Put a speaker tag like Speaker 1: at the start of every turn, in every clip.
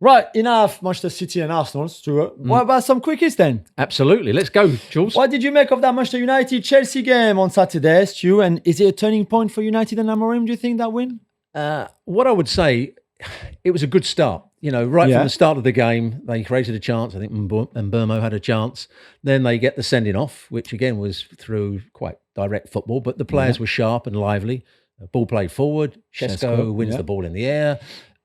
Speaker 1: Right, enough Manchester City and Arsenal, Stuart. What about some quickies then?
Speaker 2: Absolutely. Let's go, Jules.
Speaker 1: What did you make of that Manchester United-Chelsea game on Saturday, Stu? And is it a turning point for United and Amorim, do you think, that win?
Speaker 2: What I would say, it was a good start. Right from the start of the game, they created a chance. I think Mbeumo had a chance. Then they get the sending off, which again was through quite direct football, but the players were sharp and lively. Ball played forward. Shesko wins the ball in the air.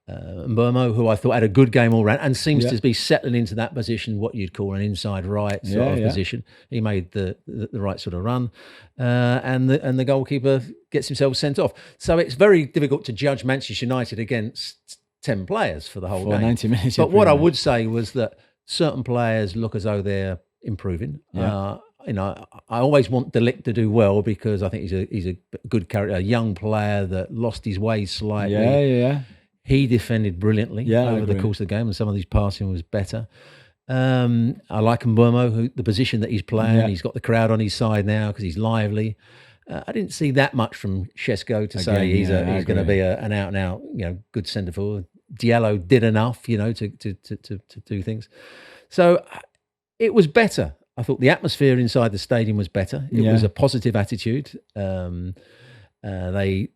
Speaker 2: Mbeumo, who I thought had a good game all round and seems to be settling into that position, what you'd call an inside right sort of position. He made the right sort of run, and the goalkeeper gets himself sent off. So it's very difficult to judge Manchester United against 10 players for the whole game.
Speaker 1: 90 minutes.
Speaker 2: But what I would say was that certain players look as though they're improving. I always want De Ligt to do well because I think he's a good character, a young player that lost his way slightly.
Speaker 1: Yeah.
Speaker 2: He defended brilliantly over the course of the game, and some of his passing was better. I like Mbeumo, the position that he's playing. He's got the crowd on his side now because he's lively. I didn't see that much from Shesko to say he's going to be an out-and-out, good centre forward. Diallo did enough, to do things. So it was better. I thought the atmosphere inside the stadium was better. It was a positive attitude. They.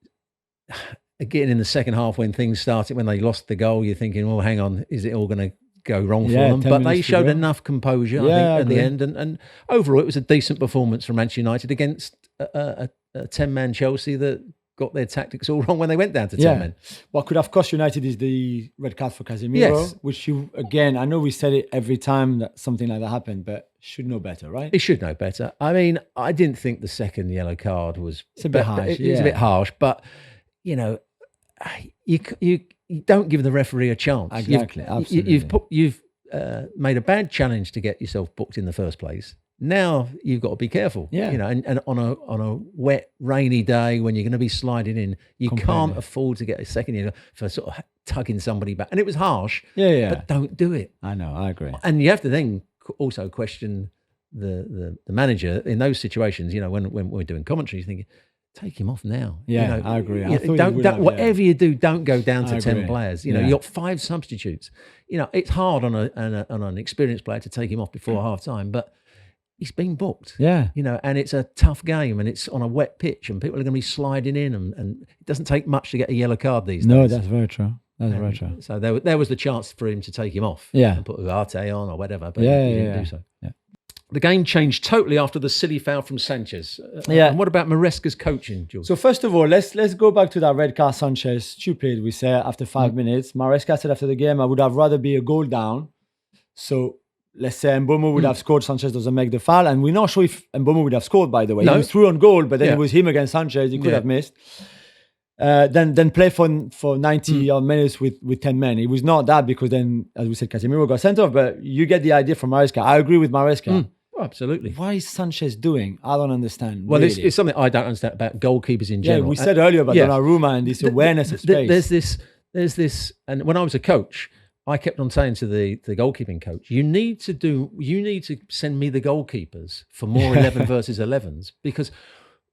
Speaker 2: Again, in the second half, when things started, when they lost the goal, you're thinking, well, hang on, is it all going to go wrong for them? But they showed enough composure, I think, at the end. And overall, it was a decent performance from Manchester United against a 10-man Chelsea that got their tactics all wrong when they went down to 10 men.
Speaker 1: What could have cost United is the red card for Casemiro, which I know we said it every time that something like that happened, but should know better, right?
Speaker 2: He should know better. I mean, I didn't think the second yellow card was...
Speaker 1: It's a bit harsh.
Speaker 2: It's a bit harsh, but, you don't give the referee a chance.
Speaker 1: Exactly, absolutely.
Speaker 2: You've made a bad challenge to get yourself booked in the first place. Now you've got to be careful. And on a wet, rainy day when you're going to be sliding in, you can't afford to get a second for sort of tugging somebody back. And it was harsh. But don't do it.
Speaker 1: I know. I agree.
Speaker 2: And you have to then also question the manager in those situations. When we're doing commentary, you're thinking, take him off now.
Speaker 1: I agree.
Speaker 2: Whatever you do, don't go down to 10 players. You've got 5 substitutes. It's hard on an experienced player to take him off before half time, but he's been booked. And it's a tough game, and it's on a wet pitch, and people are going to be sliding in, and it doesn't take much to get a yellow card these days.
Speaker 1: No, that's very true. Very true.
Speaker 2: So there was the chance for him to take him off. And put Ugarte on or whatever, but he didn't do so. The game changed totally after the silly foul from Sanchez. And what about Maresca's coaching, Jules?
Speaker 1: So first of all, let's go back to that red card Sanchez. Stupid, we say, after 5 minutes. Maresca said after the game, I would have rather be a goal down. So let's say Mbeumo would have scored, Sanchez doesn't make the foul. And we're not sure if Mbeumo would have scored, by the way. He was through on goal, but then it was him against Sanchez. He could have missed. Then play for 90 minutes with 10 men. It was not that because then, as we said, Casemiro got sent off. But you get the idea from Maresca. I agree with Maresca.
Speaker 2: Absolutely.
Speaker 1: What is Sanchez doing? I don't understand.
Speaker 2: Well, it's something I don't understand about goalkeepers in general.
Speaker 1: We said earlier about Donnarumma and this awareness of space.
Speaker 2: There's this, and when I was a coach, I kept on saying to the goalkeeping coach, you need to send me the goalkeepers for more 11 versus 11s because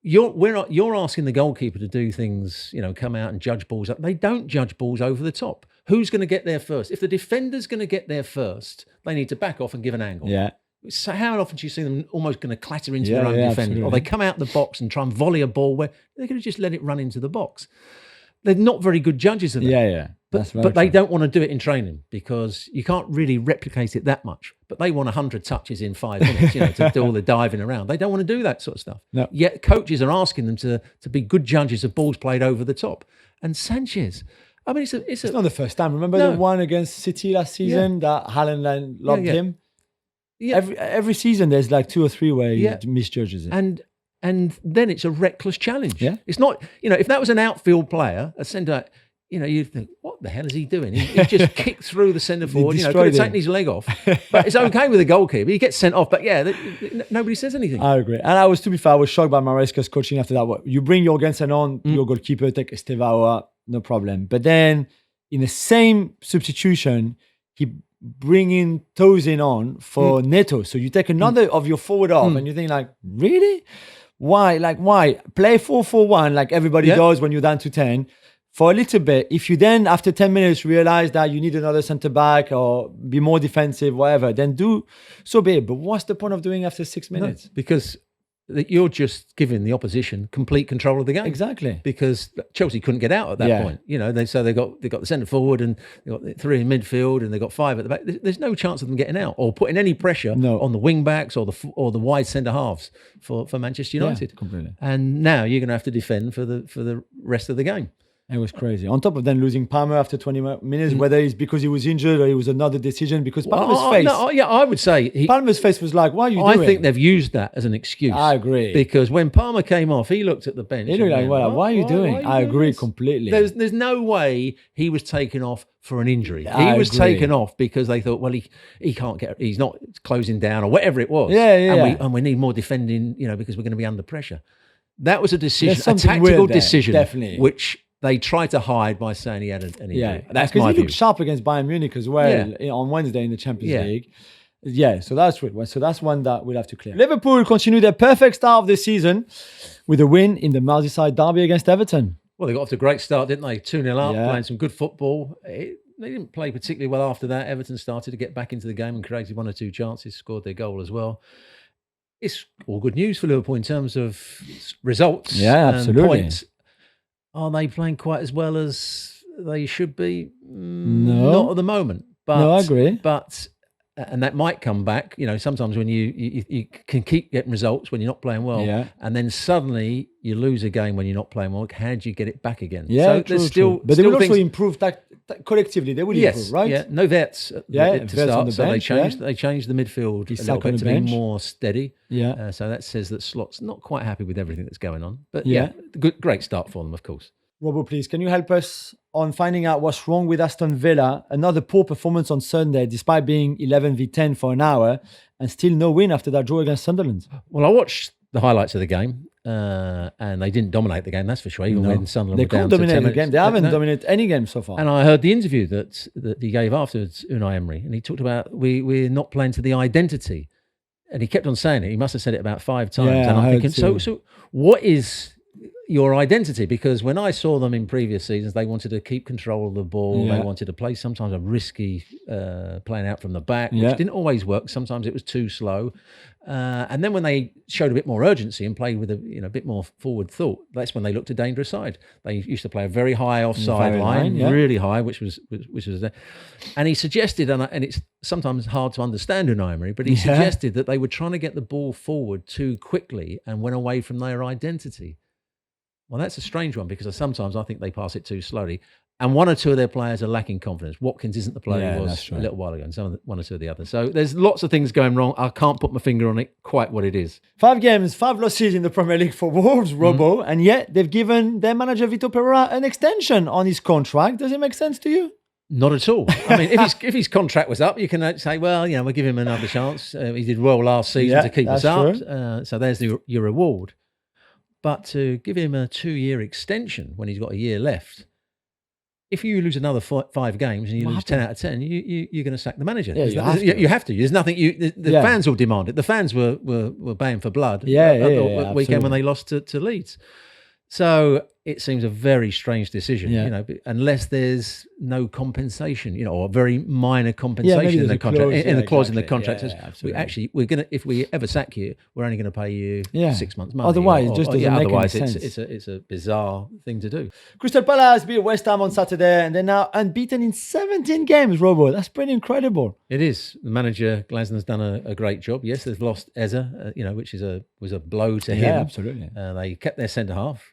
Speaker 2: you're asking the goalkeeper to do things, come out and judge balls up. They don't judge balls over the top. Who's going to get there first? If the defender's going to get there first, they need to back off and give an angle. So how often do you see them almost going to clatter into their own defender? Absolutely. Or they come out the box and try and volley a ball where they're going to just let it run into the box. They're not very good judges of that. But they don't want to do it in training because you can't really replicate it that much. But they want 100 touches in 5 minutes, to do all the diving around. They don't want to do that sort of stuff.
Speaker 1: No.
Speaker 2: Yet coaches are asking them to be good judges of balls played over the top. And Sanchez, I mean, it's
Speaker 1: not the first time. Remember the one against City last season that Haaland lobbed him? Every season there's like 2 or 3 where he misjudges it.
Speaker 2: And then it's a reckless challenge. It's not, if that was an outfield player, a centre, you'd think, what the hell is he doing? He just kicked through the centre forward, could have taken his leg off. But it's okay with the goalkeeper. He gets sent off, but nobody says anything.
Speaker 1: I agree. And to be fair, I was shocked by Maresca's coaching after that. You bring Jorgensen on, your goalkeeper, take Estevao out, no problem. But then in the same substitution, he bringing Tosin on for Neto. So you take another of your forward off and you think like, really? Why? Play 4-4-1 like everybody does when you're down to 10. for a little bit. If you then, after 10 minutes, realize that you need another centre back or be more defensive, whatever, then do so be it. But what's the point of doing after 6 minutes?
Speaker 2: No, because you're just giving the opposition complete control of the game.
Speaker 1: Exactly.
Speaker 2: Because Chelsea couldn't get out at that point. You know, they got the centre forward and they got 3 in midfield and they got 5 at the back. There's no chance of them getting out or putting any pressure on the wing backs or the wide centre halves for Manchester United.
Speaker 1: Yeah, completely.
Speaker 2: And now you're going to have to defend for the rest of the game.
Speaker 1: It was crazy. On top of then losing Palmer after 20 minutes, whether it's because he was injured or it was another decision, because Palmer's face...
Speaker 2: I would say...
Speaker 1: Palmer's face was like, what are you doing?
Speaker 2: I think they've used that as an excuse.
Speaker 1: I agree.
Speaker 2: Because when Palmer came off, he looked at the bench.
Speaker 1: He looked like, what are you doing? I agree completely.
Speaker 2: There's no way he was taken off for an injury. He was taken off because they thought, well, he can't get... He's not closing down or whatever it was. And we need more defending, you know, because we're going to be under pressure. That was a decision, a tactical decision,
Speaker 1: definitely,
Speaker 2: which... They tried to hide by saying he had an injury.
Speaker 1: Yeah,
Speaker 2: that's my view.
Speaker 1: Because he looked sharp against Bayern Munich as well on Wednesday in the Champions League. Yeah, so that's good. So that's one that we'll have to clear. Liverpool continued their perfect start of the season with a win in the Merseyside derby against Everton.
Speaker 2: Well, they got off to a great start, didn't they? 2-0 up, playing some good football. They didn't play particularly well after that. Everton started to get back into the game and created 1 or 2 chances, scored their goal as well. It's all good news for Liverpool in terms of results and points. Are they playing quite as well as they should be?
Speaker 1: No.
Speaker 2: Not at the moment. But,
Speaker 1: no, I agree.
Speaker 2: But and that might come back. You know, sometimes when you can keep getting results when you're not playing well, and then suddenly you lose a game when you're not playing well. How do you get it back again?
Speaker 1: Yeah,
Speaker 2: so
Speaker 1: true,
Speaker 2: there's still,
Speaker 1: but they will also improve collectively. They will improve, right?
Speaker 2: Yeah, no vets to start.
Speaker 1: On the
Speaker 2: so
Speaker 1: bench,
Speaker 2: they changed the midfield a little bit to be more steady. Yeah. So that says that Slot's not quite happy with everything that's going on. But great start for them, of course.
Speaker 1: Robbo, please, can you help us on finding out what's wrong with Aston Villa? Another poor performance on Sunday, despite being 11v10 for an hour, and still no win after that draw against Sunderland.
Speaker 2: Well, I watched the highlights of the game, and they didn't dominate the game, that's for sure, even when Sunderland were down to 10 minutes. They couldn't dominate the game. They haven't dominated any game so far. And I heard the interview that he gave afterwards, Unai Emery, and he talked about we're not playing to the identity. And he kept on saying it. He must have said it about 5 times.
Speaker 1: Yeah,
Speaker 2: and I'm thinking, so what is your identity? Because when I saw them in previous seasons, they wanted to keep control of the ball. They wanted to play sometimes a risky playing out from the back, which didn't always work. Sometimes it was too slow. And then when they showed a bit more urgency and played with a bit more forward thought, that's when they looked a dangerous side. They used to play a very high offside line, really high, which was there. And he suggested, and it's sometimes hard to understand Unai Emery, but he suggested that they were trying to get the ball forward too quickly and went away from their identity. Well, that's a strange one because sometimes I think they pass it too slowly. And 1 or 2 of their players are lacking confidence. Watkins isn't the player he was a little while ago, and 1 or 2 of the others. So there's lots of things going wrong. I can't put my finger on it quite what it is. 5 games, 5 losses in the Premier League for Wolves, Robbo, and yet they've given their manager Vitor Pereira an extension on his contract. Does it make sense to you? Not at all. I mean, if his contract was up, you can say, well, we'll give him another chance. He did well last season to keep us up. So there's your reward. But to give him a 2-year extension when he's got a year left, if you lose another 5 games and you lose 10 out of 10, you're going to sack the manager.
Speaker 1: Yeah,
Speaker 2: you have to. There's nothing. The fans will demand it. The fans were baying for blood. The weekend when they lost to Leeds. So it seems a very strange decision, unless there's no compensation, or a very minor compensation in the contract, in the clause in the contract. We're gonna, if we ever sack you, we're only going to pay you 6 months' money.
Speaker 1: Otherwise, it just doesn't make any sense.
Speaker 2: It's a bizarre thing to do.
Speaker 1: Crystal Palace beat West Ham on Saturday, and they're now unbeaten in 17 games. Robo, that's pretty incredible.
Speaker 2: It is. The manager Glasner's done a great job. Yes, they've lost Eze, which was a blow to him.
Speaker 1: Yeah, absolutely.
Speaker 2: They kept their centre half,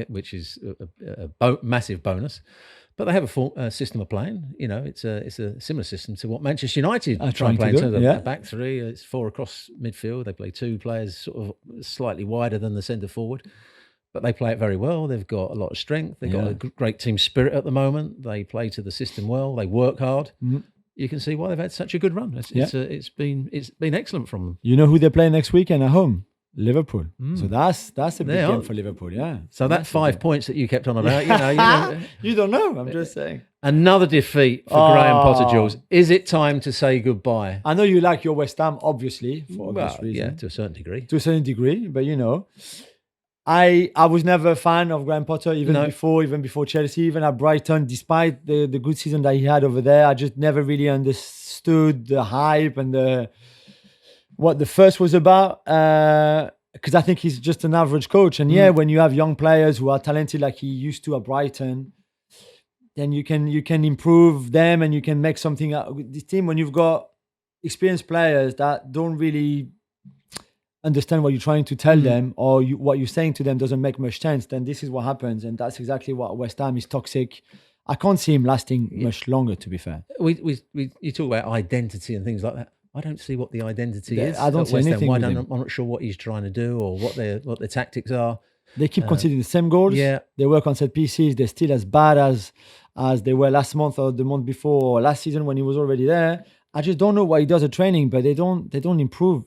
Speaker 2: which is a massive bonus. But they have a full system of playing. It's a similar system to what Manchester United try and play in terms of back 3. It's 4 across midfield. They play 2 players sort of slightly wider than the centre forward. But they play it very well. They've got a lot of strength. They've got a great team spirit at the moment. They play to the system well. They work hard. Mm-hmm. You can see why they've had such a good run. It's been excellent from them. You know who they're playing next weekend at home? Liverpool. So that's a big game for Liverpool, So that 5 points that you kept on about, you don't know. I'm just saying. Another defeat for Graham Potter, Jules. Is it time to say goodbye? I know you like your West Ham, obviously, for obvious reasons. Yeah, to a certain degree. But
Speaker 1: I was never a fan of Graham Potter, even
Speaker 2: No.
Speaker 1: before Chelsea, even at Brighton, despite the good season that he had over there. I just never really understood the hype and what the fuss was about. Because I think he's just an average coach. And when you have young players who are talented like he used to at Brighton, then you can improve them and you can make something out of this team. When you've got experienced players that don't really understand what you're trying to tell them, or what you're saying to them doesn't make much sense, then this is what happens. And that's exactly what West Ham is toxic. I can't see him lasting much longer, to be fair.
Speaker 2: You talk about identity and things like that. I don't see what the identity is.
Speaker 1: I don't see anything with him.
Speaker 2: I'm not sure what he's trying to do or what their tactics are.
Speaker 1: They keep conceding the same goals.
Speaker 2: Yeah.
Speaker 1: They work on set pieces. They're still as bad as they were last month or the month before or last season when he was already there. I just don't know what he does at training, but they don't improve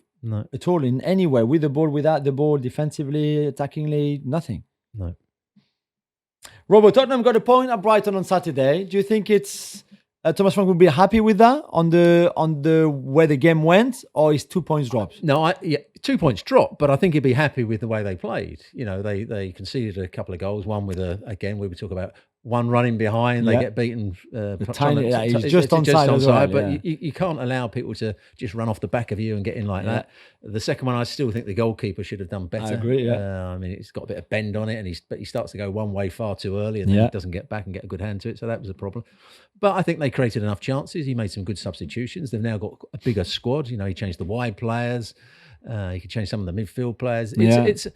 Speaker 1: at all in any way, with the ball, without the ball, defensively, attackingly, nothing.
Speaker 2: No.
Speaker 1: Robo, Tottenham got a point at Brighton on Saturday. Do you think it's Thomas Frank would be happy with that on the way the game went, or is 2 points dropped?
Speaker 2: No, 2 points dropped, but I think he'd be happy with the way they played. You know, they conceded a couple of goals. One with again, we would talk about one running behind. They get beaten.
Speaker 1: He's just onside,
Speaker 2: but you can't allow people to just run off the back of you and get in like that. The second one, I still think the goalkeeper should have done better.
Speaker 1: I agree.
Speaker 2: I mean, it's got a bit of bend on it, but he starts to go one way far too early, and then he doesn't get back and get a good hand to it. So that was a problem. But I think they created enough chances. He made some good substitutions. They've now got a bigger squad. You know, he changed the wide players. He could change some of the midfield players. It's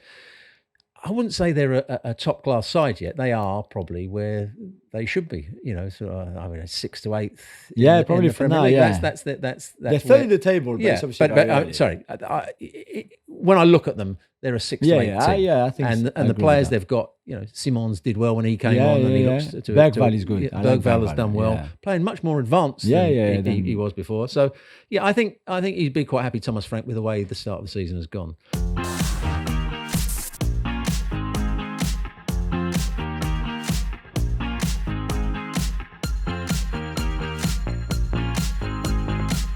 Speaker 2: I wouldn't say they're a top class side yet. They are probably where they should be. You know, sort of, I mean, 6th to 8th.
Speaker 1: Probably for now. That's they're third in the table.
Speaker 2: When I look at them, they're a 6th to 8th team.
Speaker 1: I think.
Speaker 2: And the players they've got, you know, Simons did well when he came on, and he looks to
Speaker 1: Bergvall is good.
Speaker 2: Bergvall has done well, playing much more advanced than he was before. So I think he'd be quite happy, Thomas Frank, with the way the start of the season has gone.